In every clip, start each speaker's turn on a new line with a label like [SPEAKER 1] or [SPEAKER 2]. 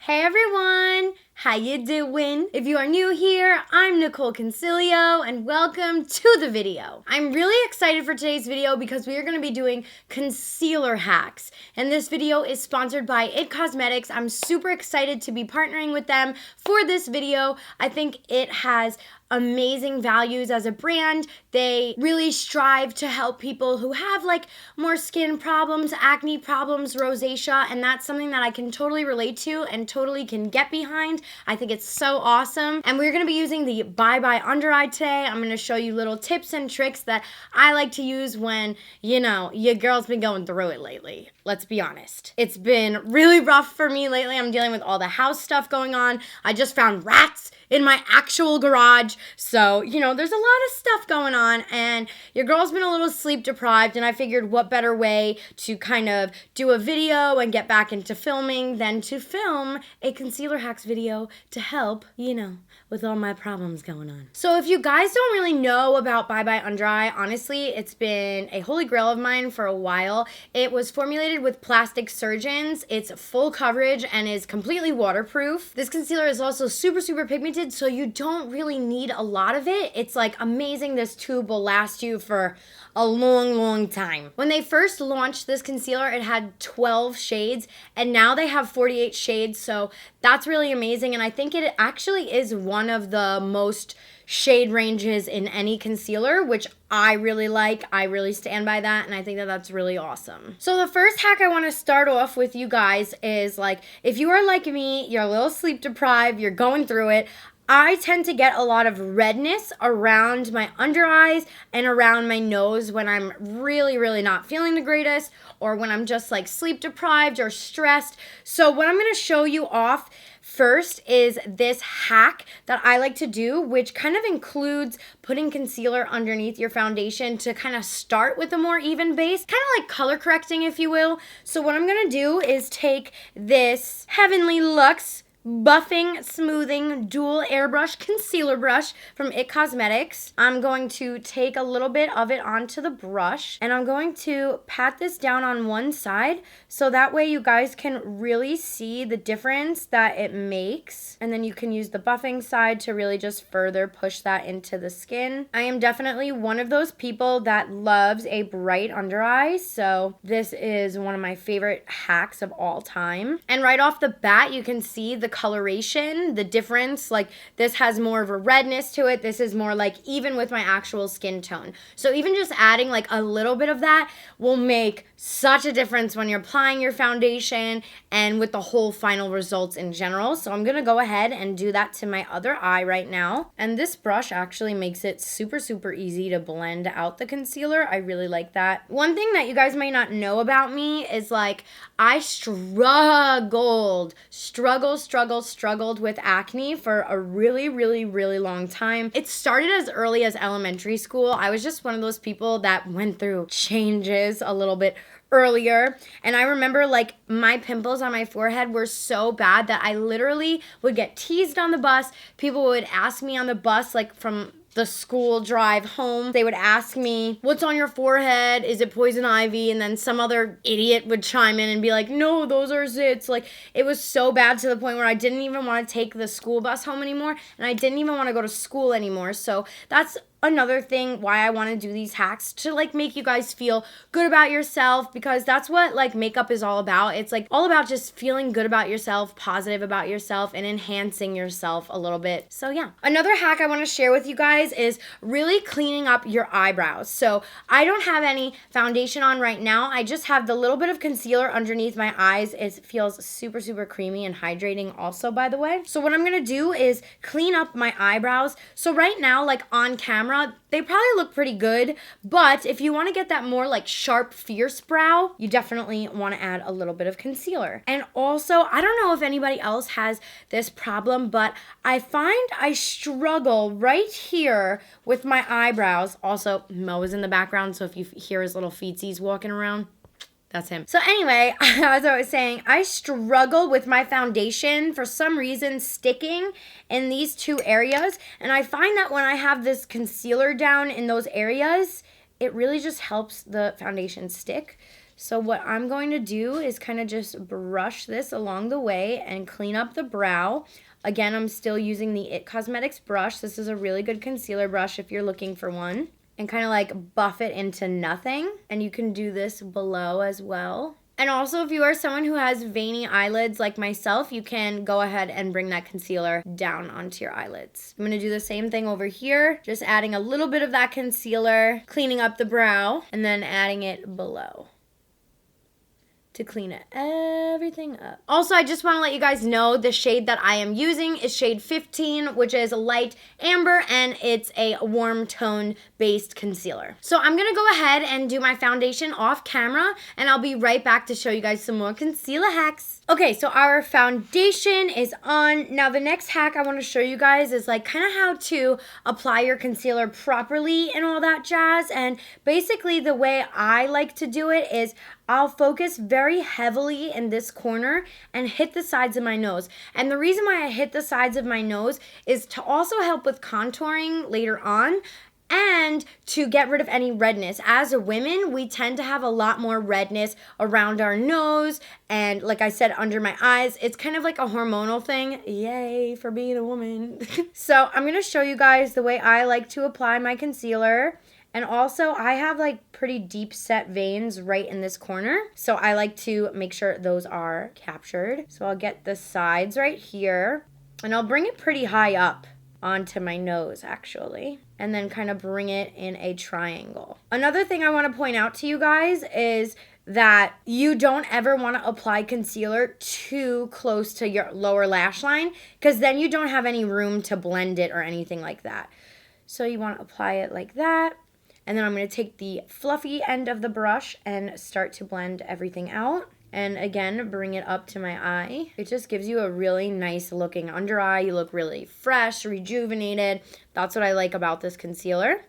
[SPEAKER 1] Hey everyone, how you doing? If you are new here, I'm Nicol Concilio and welcome to the video. I'm really excited for today's video because we are going to be doing concealer hacks. And this video is sponsored by It Cosmetics. I'm super excited to be partnering with them for this video. I think it has amazing values as a brand. They really strive to help people who have like more skin problems, acne problems, rosacea, and that's something that I can totally relate to and totally can get behind. I think it's so awesome. And we're gonna be using the Bye Bye Under Eye today. I'm gonna show you little tips and tricks that I like to use when, you know, your girl's been going through it lately. Let's be honest. It's been really rough for me lately. I'm dealing with all the house stuff going on. I just found rats in my actual garage. So, you know, there's a lot of stuff going on and your girl's been a little sleep deprived, and I figured what better way to kind of do a video and get back into filming than to film a concealer hacks video to help, you know, with all my problems going on. So if you guys don't really know about Bye Bye Under Eye, honestly, it's been a holy grail of mine for a while. It was formulated with plastic surgeons. It's full coverage and is completely waterproof. This concealer is also super pigmented, so you don't really need a lot of it. It's like amazing. This tube will last you for a long time. When they first launched this concealer, it had 12 shades, and now they have 48 shades, so that's really amazing. And I think it actually is one of the most shade ranges in any concealer, which I really like. I really stand by that, and I think that that's really awesome. So the first hack I want to start off with you guys is, like, if you are like me, you're a little sleep deprived, you're going through it, I tend to get a lot of redness around my under eyes and around my nose when I'm really not feeling the greatest, or when I'm just like sleep deprived or stressed. So what I'm going to show you off first is this hack that I like to do, which kind of includes putting concealer underneath your foundation to kind of start with a more even base, kind of like color correcting, if you will. So what I'm going to do is take this Heavenly Luxe Buffing Smoothing Dual Airbrush Concealer Brush from It Cosmetics. I'm going to take a little bit of it onto the brush, and I'm going to pat this down on one side so that way you guys can really see the difference that it makes. And then you can use the buffing side to really just further push that into the skin. I am definitely one of those people that loves a bright under eye, so this is one of my favorite hacks of all time. And right off the bat, you can see the coloration, the difference. Like, this has more of a redness to it. This is more like even with my actual skin tone. So even just adding like a little bit of that will make such a difference when you're applying your foundation and with the whole final results in general. So I'm gonna go ahead and do that to my other eye right now. And this brush actually makes it super easy to blend out the concealer. I really like that. One thing that you guys might not know about me is, like, I struggled with acne for a really long time. It started as early as elementary school. I was just one of those people that went through changes a little bit earlier, and I remember, like, my pimples on my forehead were so bad that I literally would get teased on the bus. People would ask me on the bus, like, from the school drive home, they would ask me, what's on your forehead? Is it poison ivy? And then some other idiot would chime in and be like, no, those are zits. Like, it was so bad to the point where I didn't even want to take the school bus home anymore, and I didn't even want to go to school anymore. So that's another thing why I want to do these hacks, to like make you guys feel good about yourself, because that's what like makeup is all about. It's like all about just feeling good about yourself, positive about yourself, and enhancing yourself a little bit. So yeah. Another hack I want to share with you guys is really cleaning up your eyebrows. So I don't have any foundation on right now. I just have the little bit of concealer underneath my eyes. It feels super creamy and hydrating also, by the way. So what I'm going to do is clean up my eyebrows. So right now, like on camera, they probably look pretty good, but if you want to get that more like sharp, fierce brow, you definitely want to add a little bit of concealer. And also, I don't know if anybody else has this problem, but I find I struggle right here with my eyebrows. Also, Mo is in the background, so if you hear his little feetsies walking around, that's him. So anyway, as I was saying, I struggle with my foundation for some reason sticking in these two areas. And I find that when I have this concealer down in those areas, it really just helps the foundation stick. So what I'm going to do is kind of just brush this along the way and clean up the brow. Again, I'm still using the It Cosmetics brush. This is a really good concealer brush if you're looking for one. And kind of like buff it into nothing. And you can do this below as well. And also, if you are someone who has veiny eyelids like myself, you can go ahead and bring that concealer down onto your eyelids. I'm going to do the same thing over here, just adding a little bit of that concealer, cleaning up the brow, and then adding it below to clean everything up. Also, I just want to let you guys know the shade that I am using is shade 15, which is light amber, and it's a warm tone based concealer. So I'm gonna go ahead and do my foundation off camera, and I'll be right back to show you guys some more concealer hacks. Okay, so our foundation is on. Now the next hack I want to show you guys is like kind of how to apply your concealer properly and all that jazz. And basically the way I like to do it is I'll focus very heavily in this corner and hit the sides of my nose. And the reason why I hit the sides of my nose is to also help with contouring later on, and to get rid of any redness. As women, we tend to have a lot more redness around our nose and, like I said, under my eyes. It's kind of like a hormonal thing. Yay for being a woman. So I'm going to show you guys the way I like to apply my concealer. And also, I have like pretty deep set veins right in this corner. So I like to make sure those are captured. So I'll get the sides right here. And I'll bring it pretty high up onto my nose, actually, and then kind of bring it in a triangle. Another thing I want to point out to you guys is that you don't ever want to apply concealer too close to your lower lash line, because then you don't have any room to blend it or anything like that. So you want to apply it like that, and then I'm going to take the fluffy end of the brush and start to blend everything out. And again, bring it up to my eye. It just gives you a really nice looking under eye. You look really fresh, rejuvenated. That's what I like about this concealer.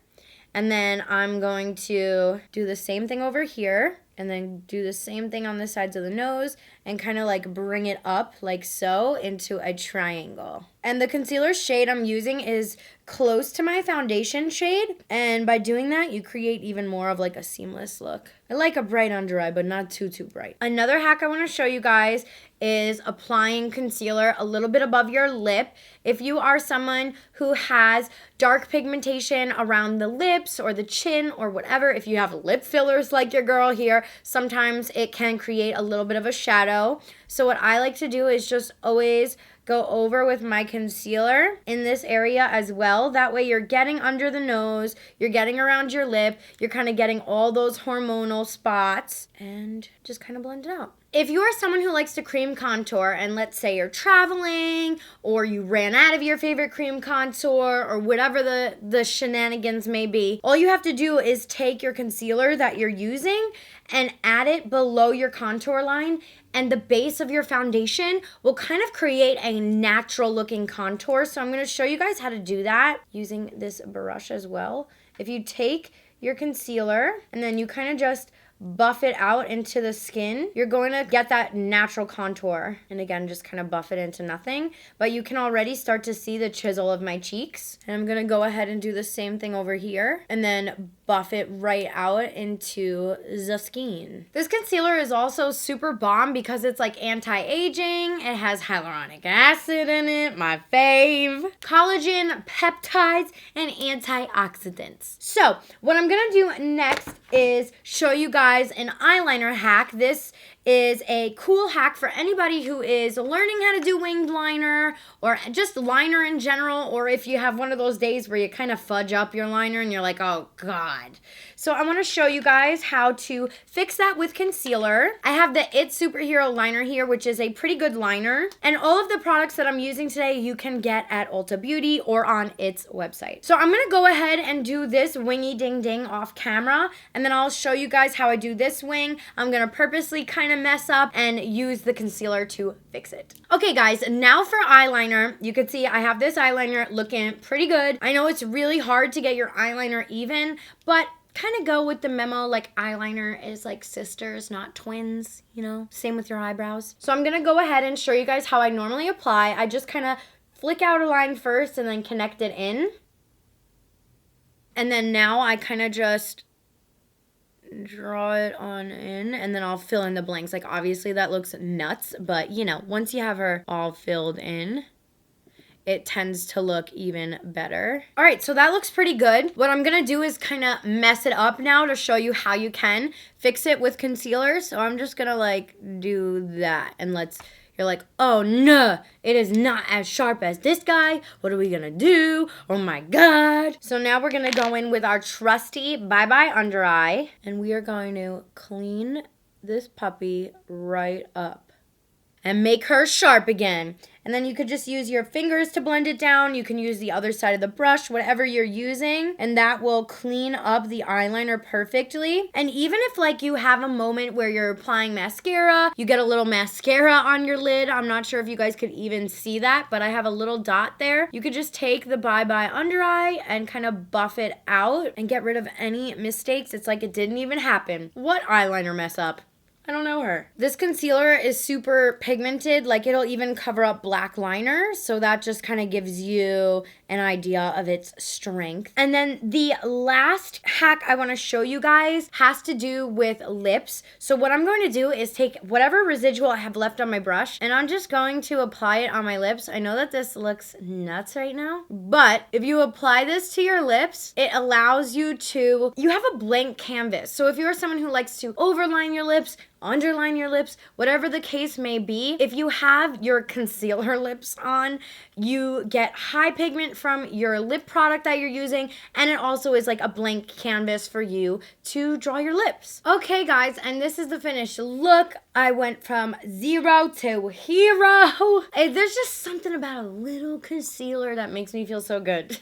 [SPEAKER 1] And then I'm going to do the same thing over here, and then do the same thing on the sides of the nose, and kind of like bring it up like so into a triangle. And the concealer shade I'm using is close to my foundation shade, and by doing that, you create even more of like a seamless look. I like a bright under eye, but not too bright. Another hack I want to show you guys is applying concealer a little bit above your lip. If you are someone who has dark pigmentation around the lips or the chin or whatever, if you have lip fillers like your girl here, sometimes it can create a little bit of a shadow. So what I like to do is just always go over with my concealer in this area as well. That way you're getting under the nose, you're getting around your lip, you're kind of getting all those hormonal spots, and just kind of blend it out. If you are someone who likes to cream contour, and let's say you're traveling or you ran out of your favorite cream contour or whatever the shenanigans may be, all you have to do is take your concealer that you're using and add it below your contour line, and the base of your foundation will kind of create a natural looking contour. So I'm going to show you guys how to do that using this brush as well. If you take your concealer and then you kind of just buff it out into the skin, you're going to get that natural contour. And again, just kind of buff it into nothing. But you can already start to see the chisel of my cheeks. And I'm going to go ahead and do the same thing over here, and then buff it right out into the skin. This concealer is also super bomb because it's like anti-aging. It has hyaluronic acid in it, my fave, collagen, peptides, and antioxidants. So what I'm gonna do next is show you guys an eyeliner hack. This is a cool hack for anybody who is learning how to do winged liner or just liner in general, or if you have one of those days where you kind of fudge up your liner and you're like, oh God. So I want to show you guys how to fix that with concealer. I have the It Superhero Liner here, which is a pretty good liner. And all of the products that I'm using today, you can get at Ulta Beauty or on its website. So I'm going to go ahead and do this wingy ding ding off camera, and then I'll show you guys how I do this wing. I'm going to purposely kind of mess up and use the concealer to fix it. Okay guys, now for eyeliner. You can see I have this eyeliner looking pretty good. I know it's really hard to get your eyeliner even, but kind of go with the memo, like eyeliner is like sisters, not twins, you know? Same with your eyebrows. So I'm going to go ahead and show you guys how I normally apply. I just kind of flick out a line first and then connect it in. And then now I kind of just draw it on in, and then I'll fill in the blanks. Like, obviously that looks nuts, but you know, once you have her all filled in, it tends to look even better. All right, so that looks pretty good. What I'm gonna do is kind of mess it up now to show you how you can fix it with concealer. So I'm just gonna like do that, and you're like, oh no, it is not as sharp as this guy. What are we gonna do? Oh my God. So now we're gonna go in with our trusty Bye Bye Under Eye, and we are going to clean this puppy right up and make her sharp again. And then you could just use your fingers to blend it down. You can use the other side of the brush, whatever you're using, and that will clean up the eyeliner perfectly. And even if like you have a moment where you're applying mascara, you get a little mascara on your lid. I'm not sure if you guys could even see that, but I have a little dot there. You could just take the Bye Bye Under Eye and kind of buff it out and get rid of any mistakes. It's like it didn't even happen. What eyeliner mess up? I don't know her. This concealer is super pigmented. Like, it'll even cover up black liner. So that just kind of gives you an idea of its strength. And then the last hack I want to show you guys has to do with lips. So what I'm going to do is take whatever residual I have left on my brush, and I'm just going to apply it on my lips. I know that this looks nuts right now, but if you apply this to your lips, it allows you have a blank canvas. So if you're someone who likes to overline your lips, underline your lips, whatever the case may be, if you have your concealer lips on, you get high pigment from your lip product that you're using, and it also is like a blank canvas for you to draw your lips. Okay guys, and this is the finished look. I went from 0 to hero. Hey, there's just something about a little concealer that makes me feel so good.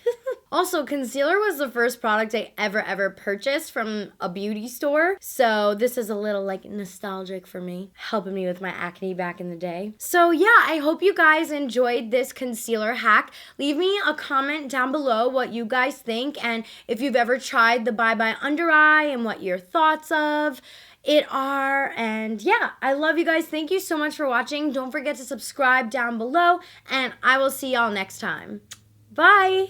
[SPEAKER 1] Also, concealer was the first product I ever purchased from a beauty store. So this is a little like nostalgic for me, helping me with my acne back in the day. So yeah, I hope you guys enjoyed this concealer hack. Leave me a comment down below what you guys think, and if you've ever tried the Bye Bye Under Eye and what your thoughts of it are. And yeah, I love you guys. Thank you so much for watching. Don't forget to subscribe down below, and I will see y'all next time. Bye.